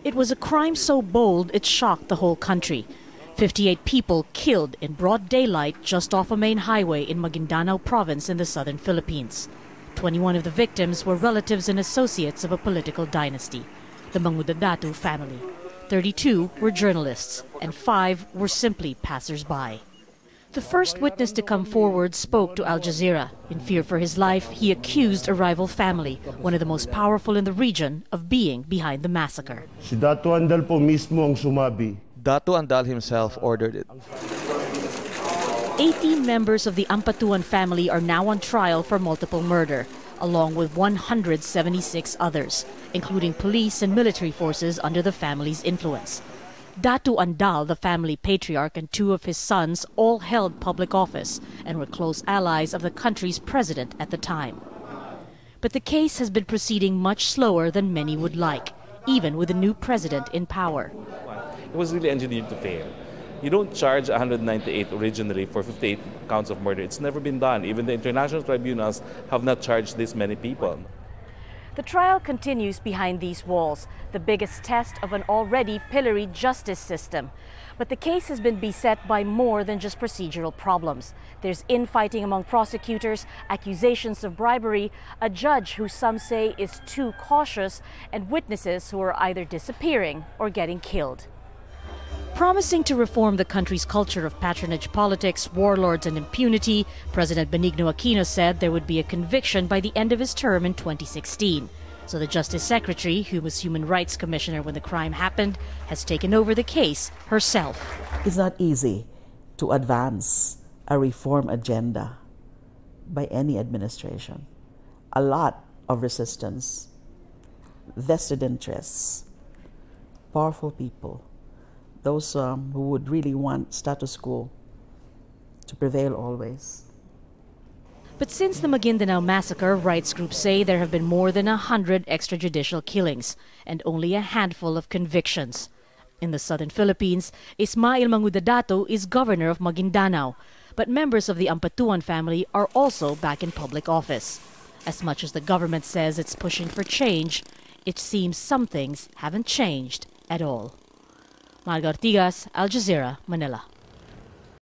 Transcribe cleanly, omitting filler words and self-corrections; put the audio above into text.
It was a crime so bold it shocked the whole country. 58 people killed in broad daylight just off a main highway in Maguindanaow province in the southern Philippines. 21 of the victims were relatives and associates of a political dynasty, the Maguindanaow family. 32 were journalists, and 5 were simply passers-by. The first witness to come forward spoke to Al Jazeera. In fear for his life, he accused a rival family, one of the most powerful in the region, of being behind the massacre. Si Dato Andal po mismo ang sumabi. Dato Andal himself ordered it. 18 members of the Ampatuan family are now on trial for multiple murder, along with 176 others, including police and military forces under the family's influence. Datu Andal, the family patriarch, and 2 of his sons all held public office and were close allies of the country's president at the time. But the case has been proceeding much slower than many would like, even with a new president in power. It was really engineered to fail. You don't charge 198 originally for 58 counts of murder. It's never been done. Even the international tribunals have not charged this many people. The trial continues behind these walls, the biggest test of an already pilloried justice system. But the case has been beset by more than just procedural problems. There's infighting among prosecutors, accusations of bribery, a judge who some say is too cautious, and witnesses who are either disappearing or getting killed. Promising to reform the country's culture of patronage politics, warlords, and impunity, President Benigno Aquino said there would be a conviction by the end of his term in 2016. So the Justice Secretary, who was Human Rights Commissioner when the crime happened, has taken over the case herself. It's not easy to advance a reform agenda by any administration. A lot of resistance, vested interests, powerful people, those who would really want status quo to prevail always. But since the Maguindanaow massacre, rights groups say there have been more than 100 extrajudicial killings and only a handful of convictions. In the southern Philippines, Ismail Manguindanaow is governor of Maguindanaow, but members of the Ampatuan family are also back in public office. As much as the government says it's pushing for change, it seems some things haven't changed at all. Marga, Ortigas, Al Jazeera, Manila.